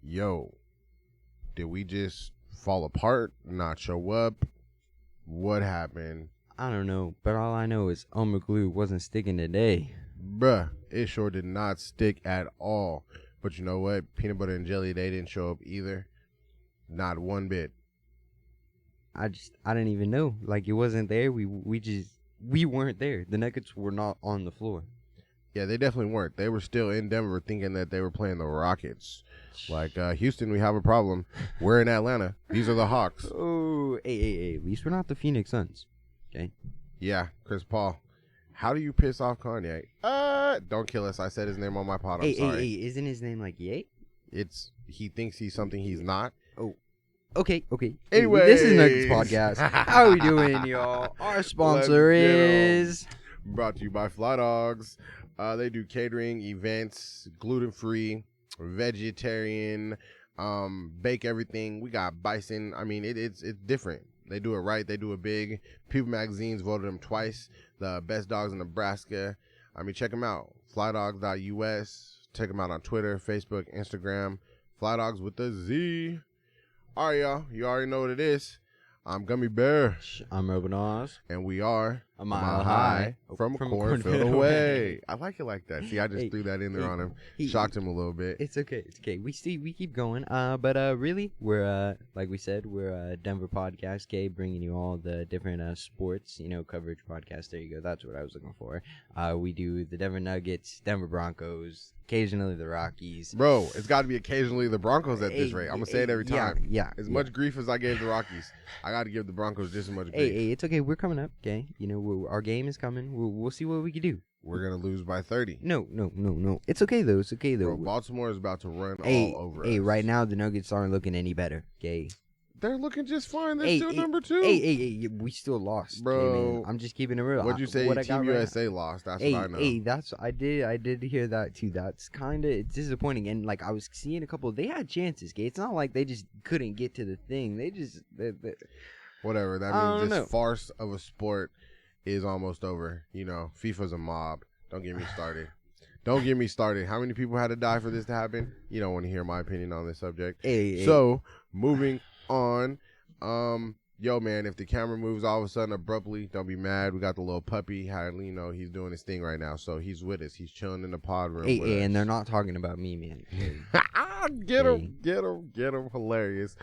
yo, did we just fall apart, not show up? What happened? I don't know, but all I know is Elmer Glue wasn't sticking today. Bruh, it sure did not stick at all. But you know what? Peanut butter and jelly, they didn't show up either. Not one bit. I didn't even know. Like, it wasn't there. We weren't there. The Nuggets were not on the floor. Yeah, they definitely weren't. They were still in Denver thinking that they were playing the Rockets. Like, Houston, we have a problem. We're in Atlanta. These are the Hawks. Oh, hey. At least we're not the Phoenix Suns. Okay? Yeah, Chris Paul. How do you piss off Kanye? Don't kill us. I said his name on my pod. I'm sorry. Hey, isn't his name like Ye? He thinks he's something he's not. Oh. Okay. Anyway, this is Nuggets Podcast. How are we doing, y'all? Our sponsor is brought to you by Fly Dogs. They do catering, events, gluten-free, vegetarian, bake everything. We got bison. I mean, it's different. They do it right. They do it big. People Magazine's voted them twice the best dogs in Nebraska. I mean, check them out. Flydogs.us. Check them out on Twitter, Facebook, Instagram. Fly Dogs with the Z. All right, y'all. You already know what it is. I'm Gummy Bear. I'm Urban Oz. And we are a mile high from a cornfield away. I like it like that. See, I just threw that in there on him. Shocked him a little bit. It's okay. We keep going. But really, we're like we said, we're a Denver podcast, okay, bringing you all the different sports, coverage podcast. There you go. That's what I was looking for. We do the Denver Nuggets, Denver Broncos, occasionally the Rockies. Bro, it's got to be occasionally the Broncos at this rate. I'm gonna say it every time. Yeah. As much grief as I gave the Rockies, I got to give the Broncos just as much grief. Hey, it's okay. We're coming up, okay? Our game is coming. We'll see what we can do. We're gonna lose by 30. No. It's okay though. Bro, Baltimore is about to run all over us. Hey, right now the Nuggets aren't looking any better, okay? They're looking just fine. They're still number 2. Hey, we still lost, bro. Okay, man. I'm just keeping it real. What'd you say? Team USA lost. That's what I know. Hey, I did hear that too. That's it's disappointing. And like I was seeing a couple, they had chances. Okay, it's not like they just couldn't get to the thing. They whatever. That means this farce of a sport is almost over. FIFA's a mob. Don't get me started. How many people had to die for this to happen? You don't want to hear my opinion on this subject. So, moving on. Yo, man, if the camera moves all of a sudden abruptly, don't be mad. We got the little puppy. He's doing his thing right now. So, he's with us. He's chilling in the pod room with us. And they're not talking about me, man. Get him. Hilarious.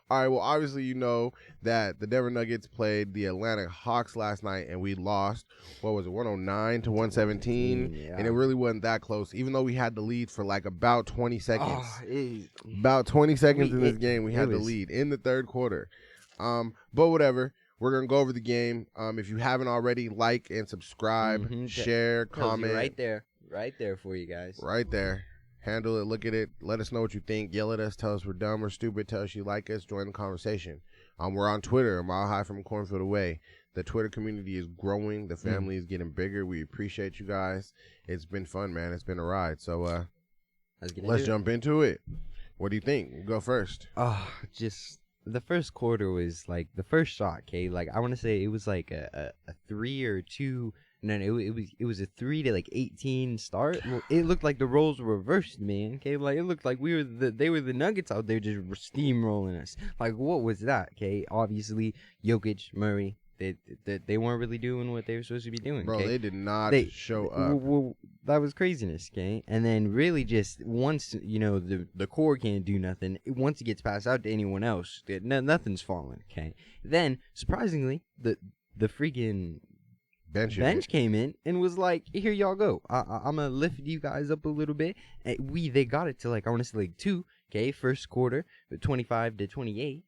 All right, well, obviously you know that the Denver Nuggets played the Atlanta Hawks last night, and we lost, 109 to 117? Yeah. And it really wasn't that close, even though we had the lead for like about 20 seconds. About 20 seconds in this game, we had the lead in the third quarter. But whatever. We're going to go over the game. If you haven't already, like and subscribe, share, comment. Right there for you guys. Right there. Handle it, look at it, let us know what you think, yell at us, tell us we're dumb or stupid, tell us you like us, join the conversation. We're on Twitter, a mile high from cornfield away. The Twitter community is growing, the family is getting bigger. We appreciate you guys. It's been fun, man. It's been a ride. So let's jump into it. What do you think? We'll go first. Just the first quarter was like the first shot, okay? Like I want to say it was like a 3 or 2. No, it was a 3 to 18 start. Well, it looked like the roles were reversed, man. Okay, like it looked like they were the Nuggets out there just steamrolling us. Like what was that? Okay, obviously Jokic, Murray, they weren't really doing what they were supposed to be doing. Bro, okay? they did not show up. Well, that was craziness, okay? And then really just once the core can't do nothing. Once it gets passed out to anyone else, nothing's falling. Okay, then surprisingly the freaking bench came in and was like, here y'all go. I'm gonna lift you guys up a little bit. And they got it to I want to say 2. Okay, first quarter, 25 to 28.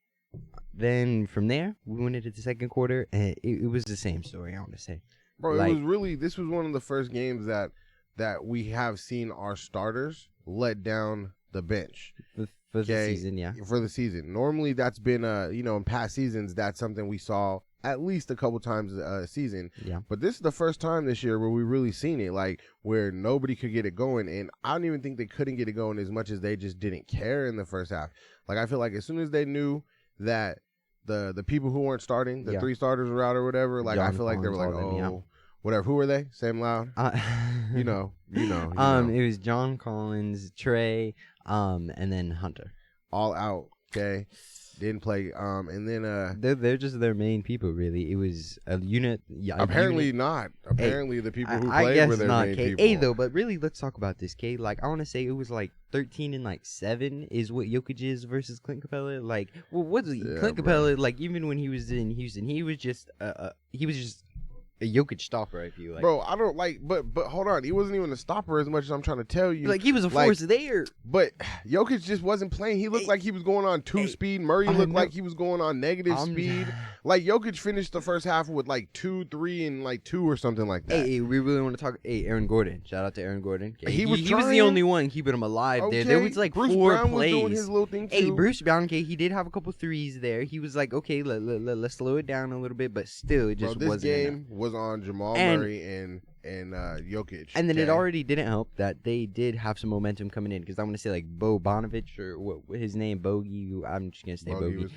Then from there, we went into the second quarter, and it was the same story. I want to say, bro, it was really. This was one of the first games that we have seen our starters let down the bench for the season. Yeah, for the season. Normally, that's been in past seasons, that's something we saw at least a couple times a season. Yeah. But this is the first time this year where we really seen it, where nobody could get it going. And I don't even think they couldn't get it going as much as they just didn't care in the first half. I feel like as soon as they knew that the people who weren't starting, the 3 starters were out or whatever, I feel like they were like, whatever. Who were they? Sam Loud? You know. It was John Collins, Trey, and then Hunter. all out. Okay, didn't play. And then they're just their main people, really. It was a unit. Yeah, apparently unit. not. Apparently the people who I played guess were their not, main K. people. Hey, though, but really, let's talk about this, K. Like, I want to say it was like 13 and like 7 is what Jokic is versus Clint Capella. Like, well, what's Clint Capella? Like, even when he was in Houston, he was just a Jokic stopper, I feel like. Bro, I don't like, but hold on, he wasn't even a stopper as much as I'm trying to tell you. Like, he was a force there. But Jokic just wasn't playing. He looked like he was going on 2 speed. Murray looked like he was going on negative speed. Like, Jokic finished the first half with like 2, 3, and like 2 or something like that. Hey, we really want to talk. Hey, Aaron Gordon. Shout out to Aaron Gordon. He was the only one keeping him alive there. There was like Bruce 4 Brown plays. Was doing his little thing too. Hey, Bruce Brown, he did have a couple threes there. He was like, okay, let's slow it down a little bit, but still, it just wasn't this game enough. Was on Jamal Murray and Jokic. And then it already didn't help that they did have some momentum coming in, because I'm going to say like Bo Bonovich, or what his name, Bogey. I'm just going to say Bogey.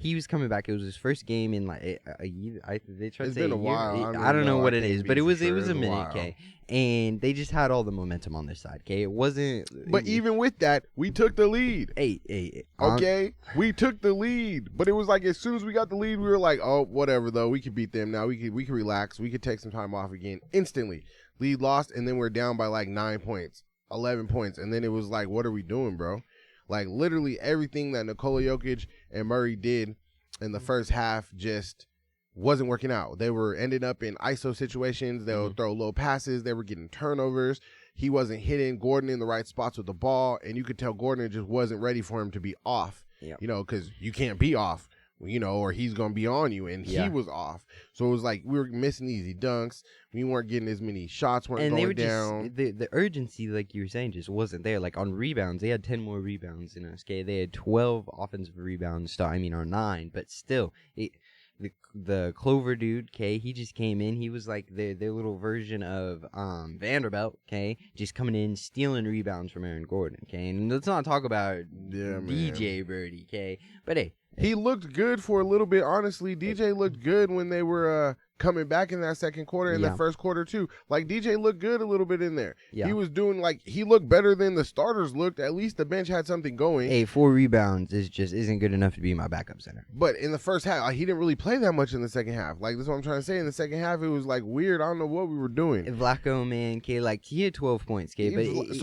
He was coming back. It was his first game in like a year. They tried to say been a while. I don't know what it is, but it was a a minute, okay? And they just had all the momentum on their side, okay? It wasn't. But even with that, we took the lead. Hey. Okay, we took the lead, but it was like as soon as we got the lead, we were like, oh, whatever. Though we could beat them now. We could relax. We could take some time off again instantly. Lead lost, and then we're down by like 9 points, 11 points, and then it was like, what are we doing, bro? Like literally everything that Nikola Jokic and Murray did in the first half just wasn't working out. They were ended up in ISO situations. They would throw low passes. They were getting turnovers. He wasn't hitting Gordon in the right spots with the ball, and you could tell Gordon just wasn't ready for him to be off. Yep. You know, because you can't be off, you know, or he's going to be on you, and he was off. So it was like we were missing easy dunks. We weren't getting as many shots, weren't going down. The urgency, like you were saying, just wasn't there. Like on rebounds, they had 10 more rebounds in us. Okay, they had 12 offensive rebounds. Or 9, but still, the Clover dude, okay, he just came in. He was like their little version of Vanderbilt, okay, just coming in, stealing rebounds from Aaron Gordon, okay. And let's not talk about DJ Birdie, okay. But hey, he looked good for a little bit, honestly. DJ looked good when they were coming back in that second quarter, in the first quarter too. Like DJ looked good a little bit in there. Yeah. He was doing he looked better than the starters looked. At least the bench had something going. Hey, 4 rebounds isn't good enough to be my backup center. But in the first half, he didn't really play that much in the second half. Like, that's what I'm trying to say. In the second half, it was like weird. I don't know what we were doing. Vlaco, man, like he had 12 points, but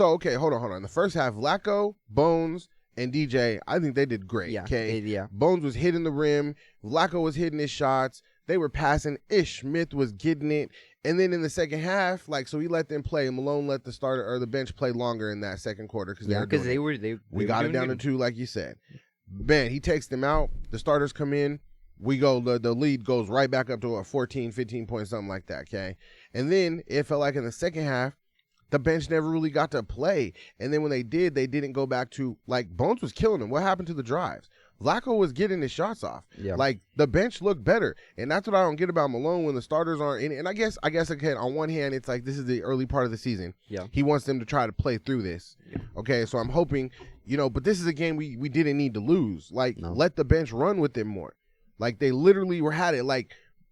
okay, hold on. In the first half, Vlaco, Bones, and DJ, I think they did great. Yeah. Bones was hitting the rim. Vlaco was hitting his shots. They were passing. Ish Smith was getting it. And then in the second half, so he let them play. Malone let the starter or the bench play longer in that second quarter because we got it down to 2, like you said. Man, he takes them out. The starters come in. We go. The lead goes right back up to 14, 15 points, something like that. Okay, and then it felt like in the second half, the bench never really got to play. And then when they did, they didn't go back to, Bones was killing them. What happened to the drives? Vlaco was getting his shots off. Yeah. The bench looked better. And that's what I don't get about Malone when the starters aren't in it. And I guess again, on one hand, it's like this is the early part of the season. Yeah. He wants them to try to play through this. Yeah. Okay, so I'm hoping, but this is a game we didn't need to lose. Let the bench run with them more. They literally had it.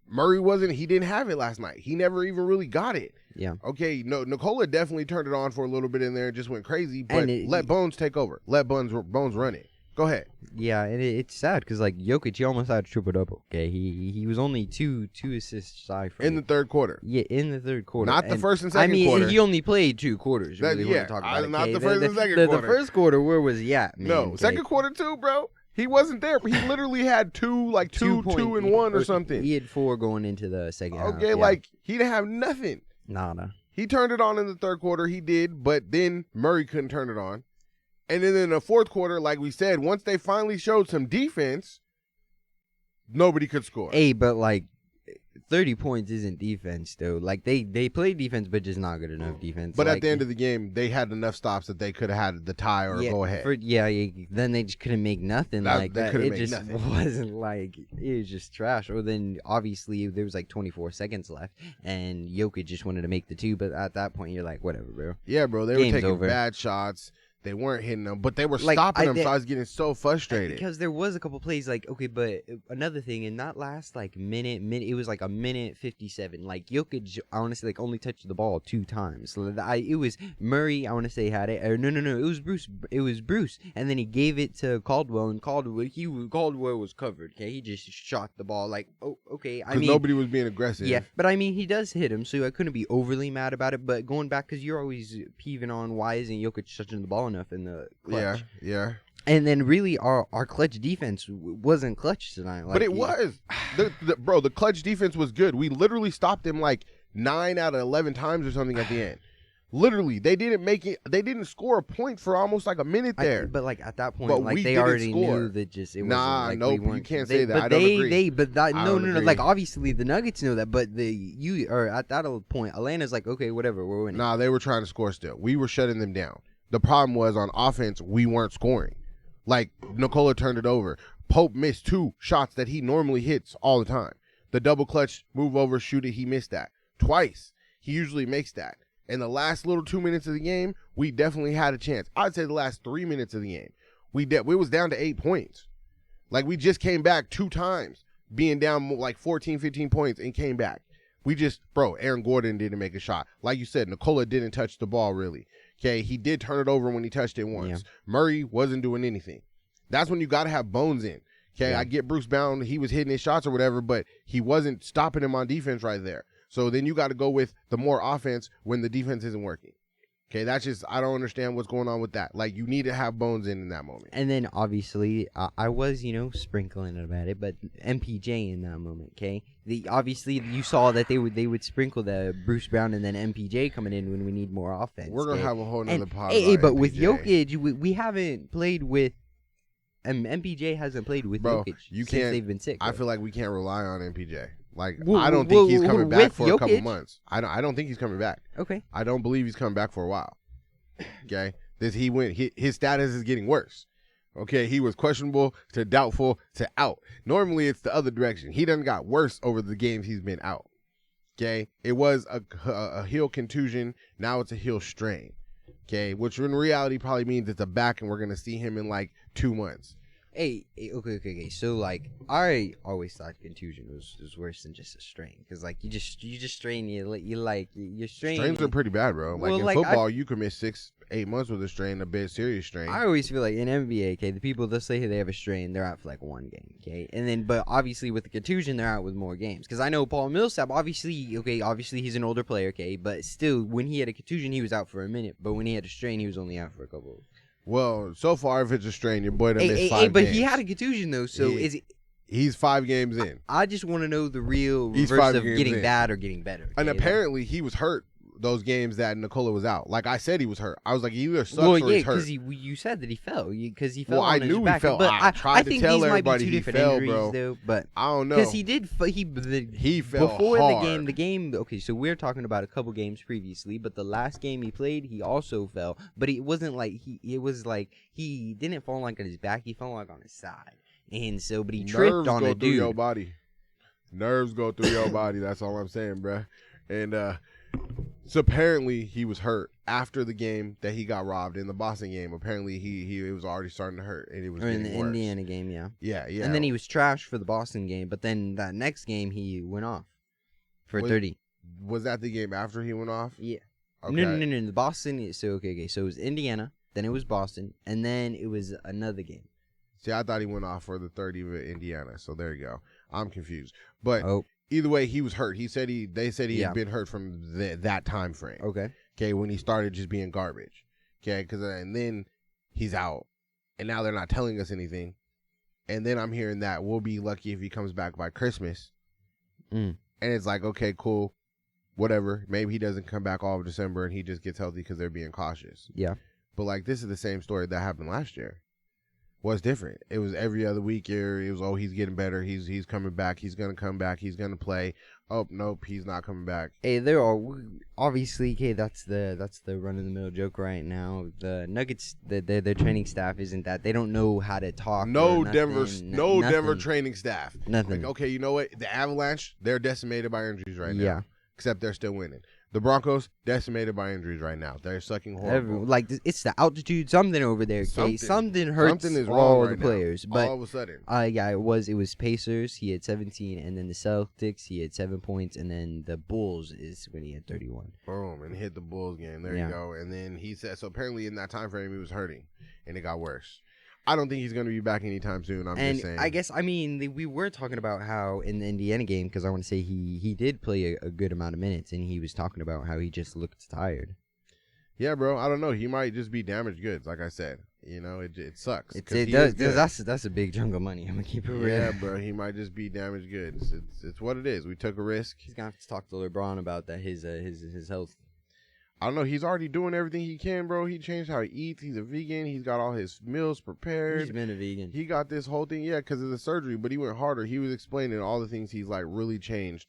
Murray he didn't have it last night. He never even really got it. Yeah. Okay, Nikola definitely turned it on for a little bit in there and just went crazy, but let Bones take over. Let Bones run it. Go ahead. Yeah, and it's sad because Jokic, he almost had a triple-double. Okay, he was only two assists shy from in the third quarter. Yeah, in the third quarter. Not the first and second quarter. He only played 2 quarters. Not the first and second quarter. The first quarter, where was he at, man? No, second quarter too, bro. He wasn't there. He literally had 2 and 1 or something. He had 4 going into the second half. Okay, he didn't have nothing. Nada. He turned it on in the third quarter. He did, but then Murray couldn't turn it on. And then in the fourth quarter, like we said, once they finally showed some defense, nobody could score. Hey, but 30 points isn't defense, though. They played defense, but just not good enough defense. But at the end of the game, they had enough stops that they could have had the tie or go ahead. Then they just couldn't make nothing like that. It just nothing. wasn't it was just trash. Or then, obviously, there was 24 seconds left, and Jokic just wanted to make the 2, but at that point, you're like, whatever, bro. Yeah, bro, they were taking bad shots. They weren't hitting them, but they were Like, stopping them, so I was getting so frustrated. Because there was a couple plays, like, okay, but another thing, in that last, like, minute, it was like a minute 57. Like, Jokic, I want to say, like, only touched the ball 2 times. So it was Murray, I want to say, had it. Or no, it was Bruce. It was Bruce. And then he gave it to Caldwell, and Caldwell was covered, okay? He just shot the ball, like, oh, okay. I mean, nobody was being aggressive. Yeah, but I mean, he does hit him, so I couldn't be overly mad about it. But going back, because you're always peeving on why isn't Jokic touching the ball enough in the clutch. Yeah. And then really our clutch defense wasn't clutch tonight. Like, but it was. Bro, the clutch defense was good. We literally stopped them like 9 out of 11 times or something at the end. Literally, they didn't make it. They didn't score a point for almost like a minute there. But like at that point, But like we they didn't already score. knew that just it Nah, wasn't like nope, we weren't. you can't say that. I don't agree. No. agree. Like obviously the Nuggets know that, but at that point, Atlanta's like, okay, whatever, we're winning. Nah, they were trying to score still. We were shutting them down. The problem was on offense, we weren't scoring. Like Nikola turned it over. Pope missed 2 shots that he normally hits all the time. The double clutch move over, shoot it. He missed that twice. He usually makes that. In the last little 2 minutes of the game, we definitely had a chance. I'd say the last 3 minutes of the game, we was down to 8 points. Like we just came back 2 times, being down like 14, 15 points, and came back. Aaron Gordon didn't make a shot. Like you said, Nikola didn't touch the ball really. Okay, he did turn it over when he touched it once. Yeah. Murray wasn't doing anything. That's when you got to have bones in. Okay, Yeah. I get Bruce Brown. He was hitting his shots or whatever, but he wasn't stopping him on defense right there. So then you got to go with the more offense when the defense isn't working. Okay, that's just, I don't understand what's going on with that. Like, you need to have bones in that moment. And then, obviously, I was, sprinkling about it, but MPJ in that moment, okay? Obviously, you saw that they would sprinkle the Bruce Brown and then MPJ coming in when we need more offense. We're going to okay? have a whole nother pod Hey, about but MPJ. with Jokic, we haven't played with, MPJ hasn't played with Jokic since they've been sick. I bro. feel like we can't rely on MPJ. Like, Well, I don't think he's well, coming back with for a couple Jokic? months. I don't think he's coming back. Okay. I don't believe he's coming back for a while. Okay, his status is getting worse. Okay, he was questionable to doubtful to out. Normally it's the other direction. He done got worse over the games he's been out. Okay, it was a heel contusion. Now it's a heel strain. Okay, which in reality probably means it's a back, and we're gonna see him in like 2 months. Okay. So like, I always thought contusion was worse than just a strain, because like you just strain you're strained. Strains are pretty bad, bro. Like in football, you can miss 6-8 months with a strain, a bit serious strain. I always feel like in NBA, okay, the people that say they have a strain, they're out for like 1 game, okay, and then but obviously with the contusion, they're out with more games. Because I know Paul Millsap, obviously he's an older player, okay, but still when he had a contusion, he was out for a minute, but when he had a strain, he was only out for a couple. Well, so far, if it's a strain, your boy done missed 5 games. But he had a contusion, though, so is it... He's 5 games in. I just want to know the real He's reverse 5 of games getting in. bad or getting better. And okay? apparently, he was hurt those games that Nikola was out. Like I said, he was hurt. I was like, he either sucks or he's hurt. Because you said that he fell. Because he fell Well, on I his knew back. he fell. But I tried to think tell these everybody might be 2 he different fell, injuries, bro. though. But I don't know. Because he fell before hard. the game. Okay, so we're talking about a couple games previously, but the last game he played, he also fell. But it wasn't like it was like he didn't fall like on his back. He fell like on his side, and so but he tripped Nerves on go a through dude. your body. Nerves go through your body. That's all I'm saying, bruh. And so apparently he was hurt after the game that he got robbed in the Boston game. Apparently he was already starting to hurt, and it was Or in getting the worse. Indiana game, yeah. Yeah. And then he was trashed for the Boston game, but then that next game he went off for 30. Was that the game after he went off? Yeah. Okay. No. The Boston. So okay. So it was Indiana, then it was Boston, and then it was another game. See, I thought he went off for the 30 with Indiana. So there you go. I'm confused. But Oh, either way, he was hurt. They said he Yeah. had been hurt from that time frame. okay. Okay, when he started just being garbage. Okay, and then he's out, and now they're not telling us anything. And then I'm hearing that we'll be lucky if he comes back by Christmas. Mm. And it's like, okay, cool, whatever. Maybe he doesn't come back all of December and he just gets healthy because they're being cautious. Yeah. But like, this is the same story that happened last year. What's different? It was every other week here. It was, oh, he's getting better. He's coming back. He's gonna come back. He's gonna play. Oh, nope, he's not coming back. Hey, there are obviously. Okay, that's the run of the mill joke right now. The Nuggets, their training staff isn't that. They don't know how to talk. No nothing, Denver training staff. Nothing. Like, okay, you know what? The Avalanche, they're decimated by injuries right now. Yeah. Except they're still winning. The Broncos decimated by injuries right now. They're sucking horrible. It's the altitude, something over there. Something hurts something is all wrong the right players. now, But all of a sudden, yeah, it was Pacers. He had 17, and then the Celtics he had 7 points, and then the Bulls is when he had 31. boom, and hit the Bulls game. There you go. And then he said so. Apparently, in that time frame, he was hurting, and it got worse. I don't think he's going to be back anytime soon. I'm just saying. I guess, we were talking about how in the Indiana game, because I want to say he did play a good amount of minutes, and he was talking about how he just looked tired. Yeah, bro. I don't know. He might just be damaged goods, like I said. You know, it sucks. It does. That's a big chunk of money. I'm going to keep it real. Yeah, bro. He might just be damaged goods. It's what it is. We took a risk. He's going to have to talk to LeBron about that, his health. I don't know. He's already doing everything he can, bro. He changed how he eats. He's a vegan. He's got all his meals prepared. He's been a vegan. He got this whole thing, yeah, because of the surgery, but he went harder. He was explaining all the things he's, like, really changed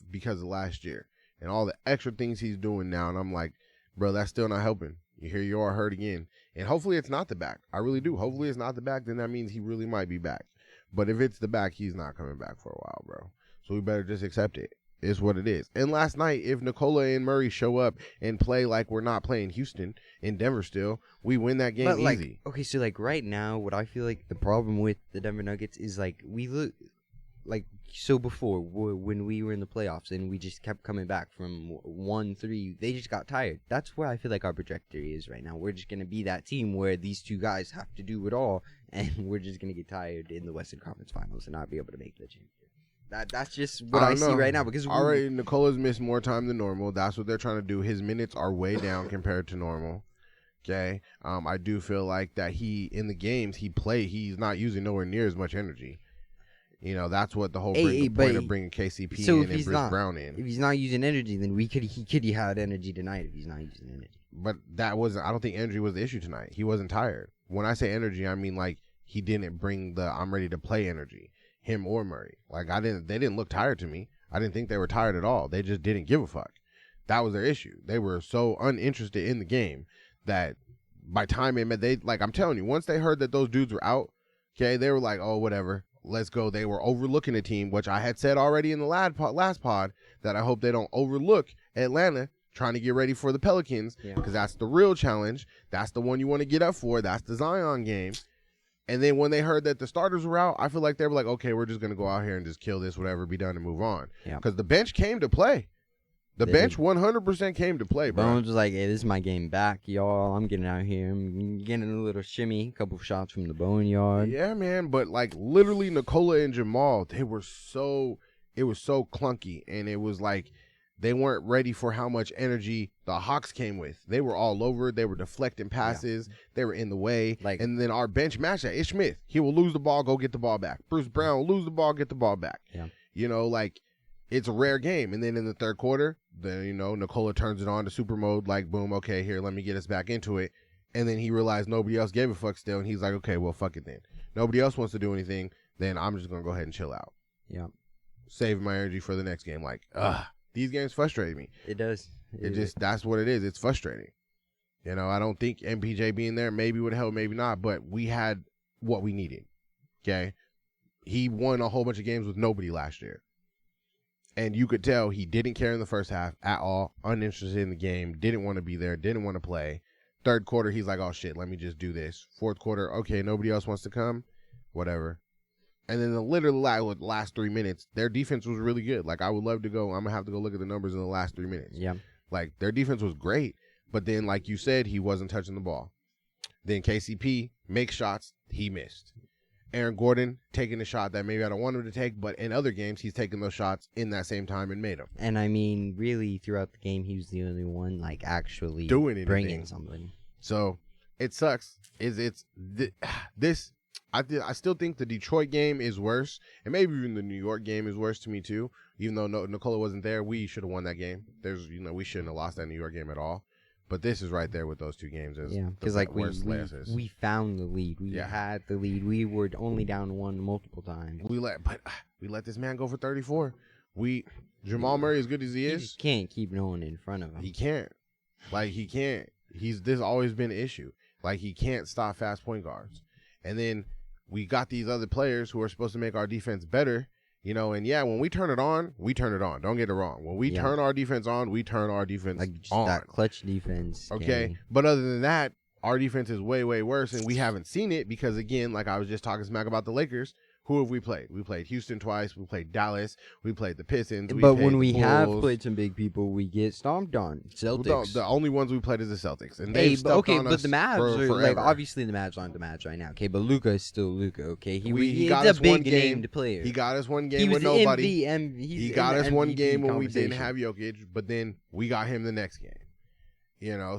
because of last year and all the extra things he's doing now. And I'm like, bro, that's still not helping. Here you are hurt again. And hopefully it's not the back. I really do. Hopefully it's not the back. Then that means he really might be back. But if it's the back, he's not coming back for a while, bro. So we better just accept it. Is what it is. And last night, if Nikola and Murray show up and play like we're not playing Houston in Denver still, we win that game easy. Okay, so like right now, what I feel like the problem with the Denver Nuggets is like we look like so before when we were in the playoffs and we just kept coming back from 1-3, they just got tired. That's where I feel like our trajectory is right now. We're just gonna be that team where these two guys have to do it all, and we're just gonna get tired in the Western Conference Finals and not be able to make the championship. That's just what I see right now because already Nikola's missed more time than normal. That's what they're trying to do. His minutes are way down compared to normal. Okay, I do feel like that he in the games he's not using nowhere near as much energy. You know, that's what the whole point of bringing KCP in and Bruce Brown in. If he's not using energy, then he could have had energy tonight if he's not using energy. But that wasn't. I don't think energy was the issue tonight. He wasn't tired. When I say energy, I mean like he didn't bring the I'm ready to play energy. Him or Murray. Like they didn't look tired to me. I didn't think they were tired at all. They just didn't give a fuck. That was their issue. They were so uninterested in the game that by time I'm telling you, once they heard that those dudes were out, okay, they were like, oh, whatever, let's go. They were overlooking a team, which I had said already in the last pod that I hope they don't overlook Atlanta trying to get ready for the Pelicans because that's the real challenge. That's the one you want to get up for. That's the Zion game. And then when they heard that the starters were out, I feel like they were like, okay, we're just going to go out here and just kill this, whatever, be done and move on. Because the bench came to play. The bench 100% came to play, bro. Bones was like, hey, this is my game back, y'all. I'm getting out here. I'm getting a little shimmy, a couple of shots from the boneyard. Yeah, man. But, like, literally Nikola and Jamal, it was so clunky. And it was like they weren't ready for how much energy the Hawks came with. They were all over. They were deflecting passes. Yeah. They were in the way. And then our bench matched that. Ish Smith, he will lose the ball, go get the ball back. Bruce Brown will lose the ball, get the ball back. Yeah. You know, like, it's a rare game. And then in the third quarter, Nikola turns it on to super mode, like, boom, okay, here, let me get us back into it. And then he realized nobody else gave a fuck still. And he's like, okay, well, fuck it then. Nobody else wants to do anything. Then I'm just going to go ahead and chill out. Yeah. Save my energy for the next game. Like, these games frustrate me. It does. That's what it is. It's frustrating. You know, I don't think MPJ being there maybe would help, maybe not, but we had what we needed. Okay? He won a whole bunch of games with nobody last year. And you could tell he didn't care in the first half at all, uninterested in the game, didn't want to be there, didn't want to play. Third quarter, he's like, oh, shit, let me just do this. Fourth quarter, okay, nobody else wants to come, whatever. And then the last 3 minutes, their defense was really good. Like, I would love to go. I'm going to have to go look at the numbers in the last 3 minutes. Yeah. Like, their defense was great. But then, like you said, he wasn't touching the ball. Then KCP makes shots. He missed. Aaron Gordon taking a shot that maybe I don't want him to take, but in other games, he's taking those shots in that same time and made them. And, I mean, really, throughout the game, he was the only one, like, actually bringing something. So, it sucks. I still think the Detroit game is worse, and maybe even the New York game is worse to me too. Even though Nikola wasn't there, we should have won that game. We shouldn't have lost that New York game at all. But this is right there with those two games. Because like we found the lead. We had the lead. We were only down one multiple times. We let this man go for 34. Jamal Murray, as good as he is, just can't keep no one in front of him. He can't. He can't. This always been an issue. Like, he can't stop fast point guards. And then we got these other players who are supposed to make our defense better, And yeah, when we turn it on, we turn it on. Don't get it wrong. When we turn our defense on, we turn our defense like just on. that clutch defense. Okay, but other than that, our defense is way, way worse, and we haven't seen it because, again, like I was just talking smack about the Lakers. Who have we played? We played Houston twice. We played Dallas. We played the Pistons. But when we have played some big people, we get stomped on. Celtics. The only ones we played is the Celtics, and hey, they've stepped on but us the Mavs are forever. like obviously the Mavs aren't the Mavs right now. Okay, but Luka is still Luka. Okay, he got he's us a one big game. named player. He got us one game he was with nobody. He got us one MVP game when we didn't conversation. have Jokic, but then we got him the next game.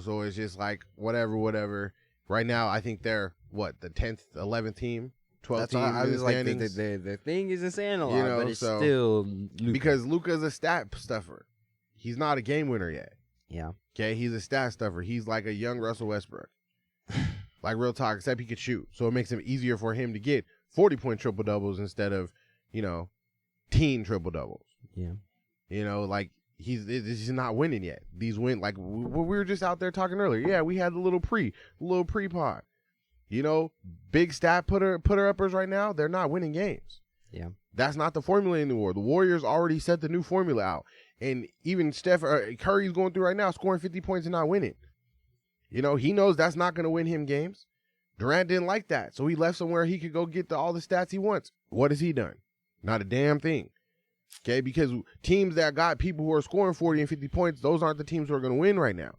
So it's just like whatever. Right now, I think they're the 10th, 11th team. 12 team. I was like, the thing isn't saying a lot, but it's still Luka. Because Luka's a stat stuffer. He's not a game winner yet. Yeah. Okay, he's a stat stuffer. He's like a young Russell Westbrook. Like real talk, except he could shoot. So it makes it easier for him to get 40-point triple doubles instead of, teen triple doubles. Yeah. Like he's not winning yet. These win like we were just out there talking earlier. Yeah, we had the little pre-pod. Big stat putter uppers right now, they're not winning games. Yeah. That's not the formula anymore. The Warriors already set the new formula out. And even Curry's going through right now, scoring 50 points and not winning. He knows that's not going to win him games. Durant didn't like that. So he left somewhere he could go get all the stats he wants. What has he done? Not a damn thing. Okay, because teams that got people who are scoring 40 and 50 points, those aren't the teams who are going to win right now.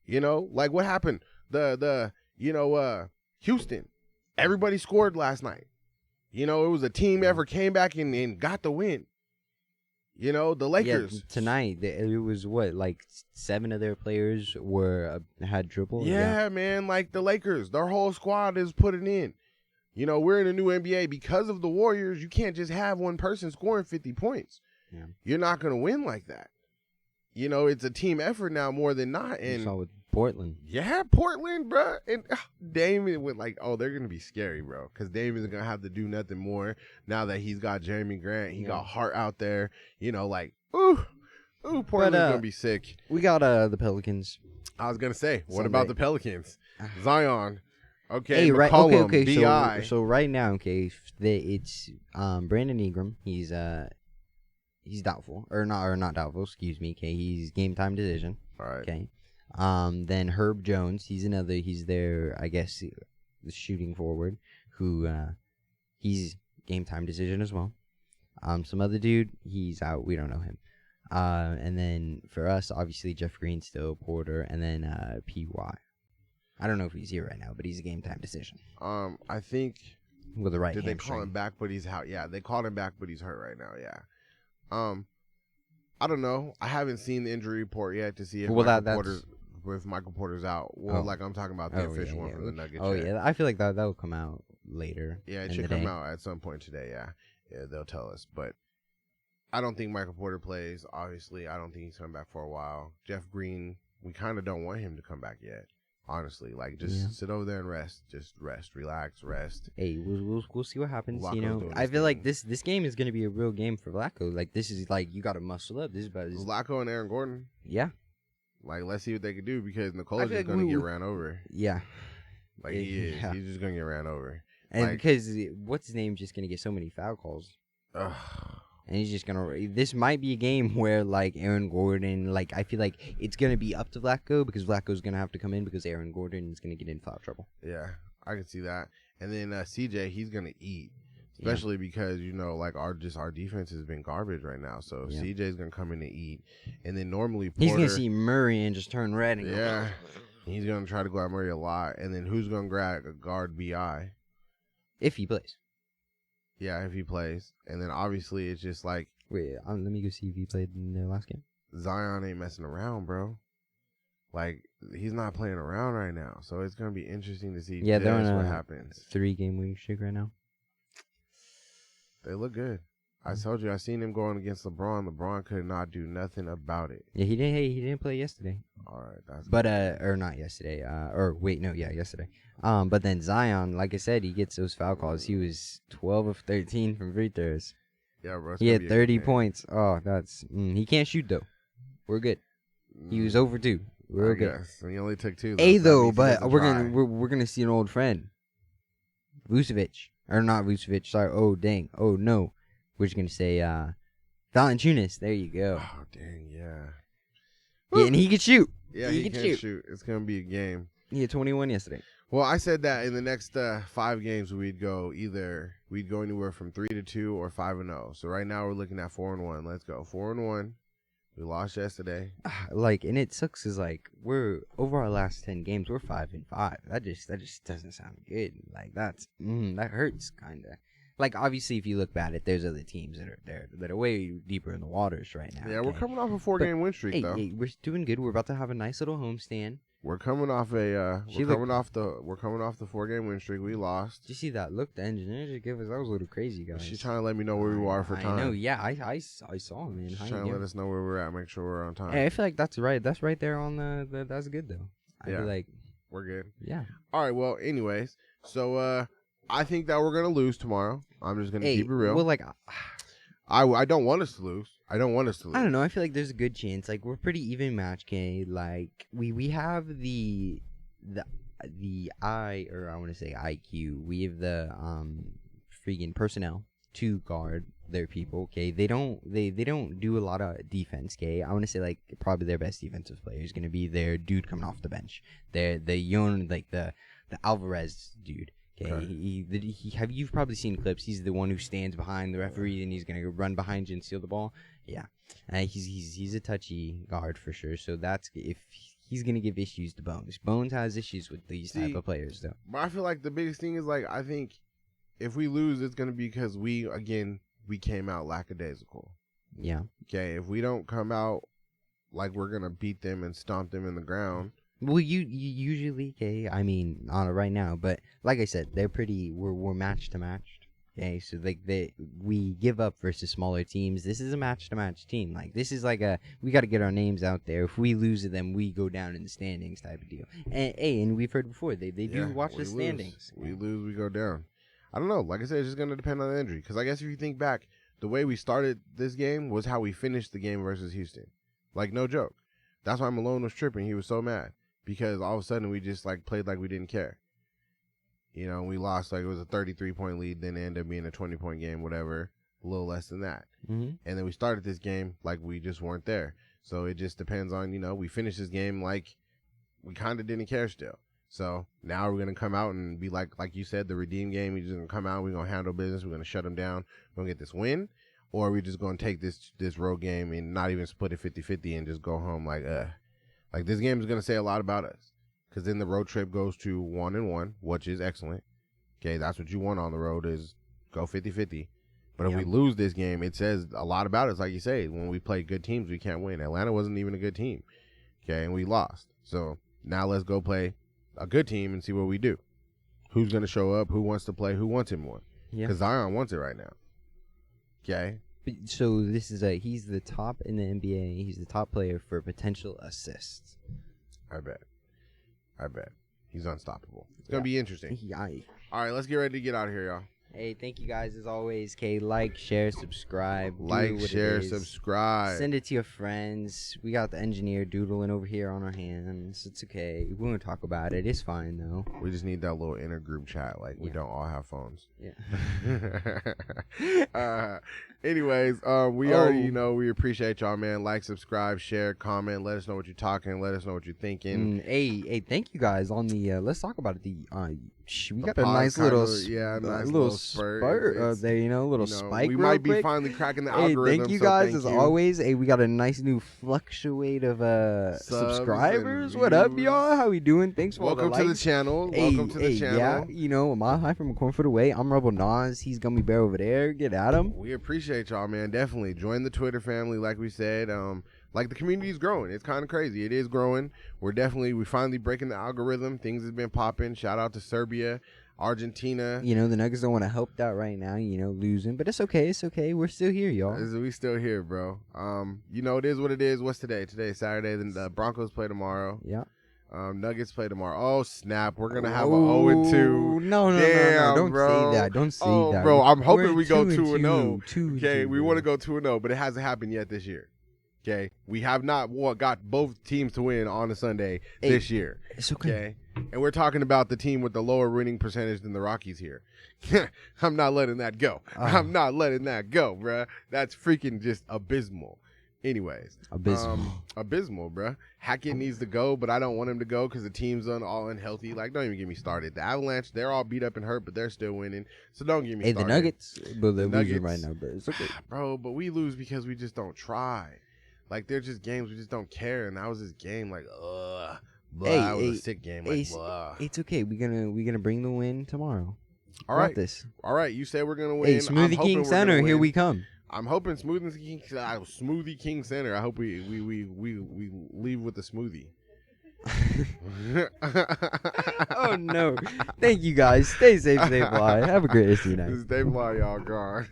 Like what happened? Houston, everybody scored last night. It was a team effort, came back and got the win. The Lakers. Yeah, tonight, it was like 7 of their players had triple. Yeah, man, like the Lakers, their whole squad is putting in. We're in a new NBA because of the Warriors. You can't just have one person scoring 50 points. Yeah. You're not going to win like that. It's a team effort now more than not. And you saw with Portland. Yeah, Portland, bro. And Damian went like, they're going to be scary, bro. Because Damian's going to have to do nothing more now that he's got Jeremy Grant. He got Hart out there. Portland's going to be sick. We got the Pelicans. I was going to say, what Sunday. about the Pelicans? Zion. Okay, hey, McCollum, okay. B.I. So right now, it's Brandon Ingram. He's doubtful, or not doubtful. Excuse me. Okay, he's game time decision. All right. Okay. Then Herb Jones. He's their, I guess, the shooting forward who he's game time decision as well. Some other dude, he's out. We don't know him. And then for us, obviously Jeff Green still, Porter, and then P.Y. I don't know if he's here right now, but he's a game time decision. I think with the right did hamstring. they call him back, but he's out? Yeah, they called him back, but he's hurt right now. Yeah. I don't know. I haven't seen the injury report yet to see if Michael Porter's out. Well, like I'm talking about the official one from the Nuggets. Oh yeah, I feel like that will come out later. Yeah, it should come out at some point today. Yeah, they'll tell us. But I don't think Michael Porter plays. Obviously, I don't think he's coming back for a while. Jeff Green, we kind of don't want him to come back yet. Honestly, like just sit over there and rest. Just rest, relax, rest. Hey, we'll see what happens. Vlatko's I feel like this game is gonna be a real game for Vlatko. Like this is like you got to muscle up. This is Vlatko and Aaron Gordon. Yeah. Like let's see what they can do because Nicola's just gonna get ran over. Yeah. Like he is. Yeah. He's just gonna get ran over. And because what's his name's just gonna get so many foul calls. Ugh. And he's just gonna. This might be a game where like Aaron Gordon, like I feel like it's gonna be up to Vlatko because Vlatko's gonna have to come in because Aaron Gordon is gonna get in foul trouble. Yeah, I can see that. And then CJ, he's gonna eat, especially because like our defense has been garbage right now. So CJ's gonna come in and eat, and then normally Porter, he's gonna see Murray and just turn red and go. He's gonna try to go at Murray a lot. And then who's gonna guard Bi if he plays? Yeah, if he plays. And then obviously it's just like... Wait, let me go see if he played in their last game. Zion ain't messing around, bro. Like, he's not playing around right now. So it's going to be interesting to see they're on what happens. 3-game winning streak right now. They look good. I told you, I seen him going against LeBron. LeBron could not do nothing about it. Yeah, he didn't play yesterday. All right, that's but or not yesterday. Yesterday. But then Zion, like I said, he gets those foul calls. He was 12 of 13 from free throws. Yeah, bro. He had 30 points. Oh, that's he can't shoot though. We're good. He was over 2. We're good. And he only took 2. Hey though, but we're gonna see an old friend, Vucevic, or not Vucevic. Sorry. Oh dang. Oh no. We're just gonna say Valanciunas. There you go. Oh dang, yeah. Yeah, and he can shoot. Yeah, he can shoot. It's gonna be a game. He had 21 yesterday. Well, I said that in the next 5 games we'd go anywhere from 3-2 or 5-0. So right now we're looking at 4-1. Let's go 4-1. We lost yesterday. And it sucks because we're over our last 10 games. We're 5-5. That just doesn't sound good. That hurts kind of. Obviously, if you look at it, there's other teams that are way deeper in the waters right now. Yeah, we're coming off a 4-game win streak though. Hey, we're doing good. We're about to have a nice little homestand. We're coming off the 4-game win streak. We lost. Did you see that look the engineer just gave us? That was a little crazy, guys. She's trying to let me know where we are for time. I know. Yeah, I saw him. She's trying to let us know where we're at. Make sure we're on time. Hey, I feel like that's right. That's right there on the that's good though. I feel like we're good. Yeah. All right. Well, anyways, so I think that we're gonna lose tomorrow. I'm just gonna keep it real. Well, I don't want us to lose. I don't don't know. I feel like there's a good chance. We're pretty even match, okay? We have the IQ. We have the freaking personnel to guard their people. Okay, they don't do a lot of defense. Okay, I want to say probably their best defensive player is gonna be their dude coming off the bench. The young the Alvarez dude. Okay, you've probably seen clips. He's the one who stands behind the referee and he's gonna run behind you and steal the ball. Yeah, he's a touchy guard for sure. So that's if he's gonna give issues to Bones. Bones has issues with these type of players though. But I feel like the biggest thing is I think if we lose, it's gonna be because we came out lackadaisical. Yeah. Okay, if we don't come out like we're gonna beat them and stomp them in the ground. Well, you usually, okay, I mean, not right now, but like I said, we're match to matched, okay, so we give up versus smaller teams. This is a match to match team. This is we got to get our names out there. If we lose to them, we go down in the standings type of deal. And we've heard before, they do watch the standings. We lose, we go down. I don't know. Like I said, it's just going to depend on the injury. Because I guess if you think back, the way we started this game was how we finished the game versus Houston. No joke. That's why Malone was tripping. He was so mad. Because all of a sudden we just played like we didn't care. We lost it was a 33-point lead, then it ended up being a 20-point game, whatever, a little less than that. Mm-hmm. And then we started this game like we just weren't there. So it just depends on, we finished this game like we kind of didn't care still. So now we're going to come out and be like you said, the redeem game. We're just going to come out, we're going to handle business, we're going to shut them down, we're going to get this win. Or we're just going to take this road game and not even split it 50-50 and just go home this game is going to say a lot about us because then the road trip goes to 1-1, which is excellent. Okay, that's what you want on the road is go 50-50. But if we lose this game, it says a lot about us. Like you say, when we play good teams, we can't win. Atlanta wasn't even a good team. Okay, and we lost. So now let's go play a good team and see what we do. Who's going to show up? Who wants to play? Who wants him more? Yeah. Because Zion wants it right now. Okay. So this is he's the top in the NBA. He's the top player for potential assists. I bet. He's unstoppable. It's going to be interesting. Yeah. All right, let's get ready to get out of here, y'all. Hey, thank you guys as always. Okay, share, subscribe. Subscribe. Send it to your friends. We got the engineer doodling over here on our hands. It's okay. We won't talk about it. It's fine though. We just need that little inner group chat. We don't all have phones. Yeah. Anyways, we already we appreciate y'all, man. Subscribe, share, comment. Let us know what you're talking. Let us know what you're thinking. Hey, thank you guys on the. Let's talk about it. We got a nice little spurt there. Little spike. We might be finally cracking the algorithm. Hey, thank you guys as always. Hey, we got a nice new fluctuate of subscribers. What up, y'all? How we doing? Thanks for welcome to the channel. Welcome to the channel. Yeah, Mile High from a corn foot away. I'm Rebel Nas. He's Gummy Bear over there. Get at him. We appreciate y'all, man. Definitely join the Twitter family, like we said. The community is growing. It's kind of crazy. It is growing. We're finally breaking the algorithm. Things have been popping. Shout out to Serbia, Argentina. The Nuggets don't want to help that right now, losing. But it's okay. It's okay. We're still here, y'all. We still here, bro. It is what it is. What's today? Today's Saturday. Then the Broncos play tomorrow. Yeah. Nuggets play tomorrow. Oh, snap. We're going to have a 0-2. No. Don't bro. say that. Don't say that. Bro, I'm hoping we go 2-0. 2-0. Okay, we want to go 2-0, but it hasn't happened yet this year. Okay, we have not got both teams to win on a Sunday this year. It's okay. And we're talking about the team with the lower winning percentage than the Rockies here. I'm not letting that go. I'm not letting that go, bruh. That's freaking just abysmal. Anyways, abysmal, bruh. Hackett needs to go, but I don't want him to go because the team's all unhealthy. Like, don't even get me started. The Avalanche, they're all beat up and hurt, but they're still winning. So don't get me started. The Nuggets, but they're losing right now, but it's okay. Bro, but we lose because we just don't try. Like, they're just games we just don't care, and that was this game. Like, blah. That was a sick game. Like, blah. It's okay. We're gonna bring the win tomorrow. All right. All right. You said we're gonna win. Hey, Smoothie King Center, here we come. I'm hoping Smoothie King Center. I hope we leave with the smoothie. Oh no! Thank you guys. Stay safe, stay fly. Have a great rest of your night. Stay fly, y'all. Gone.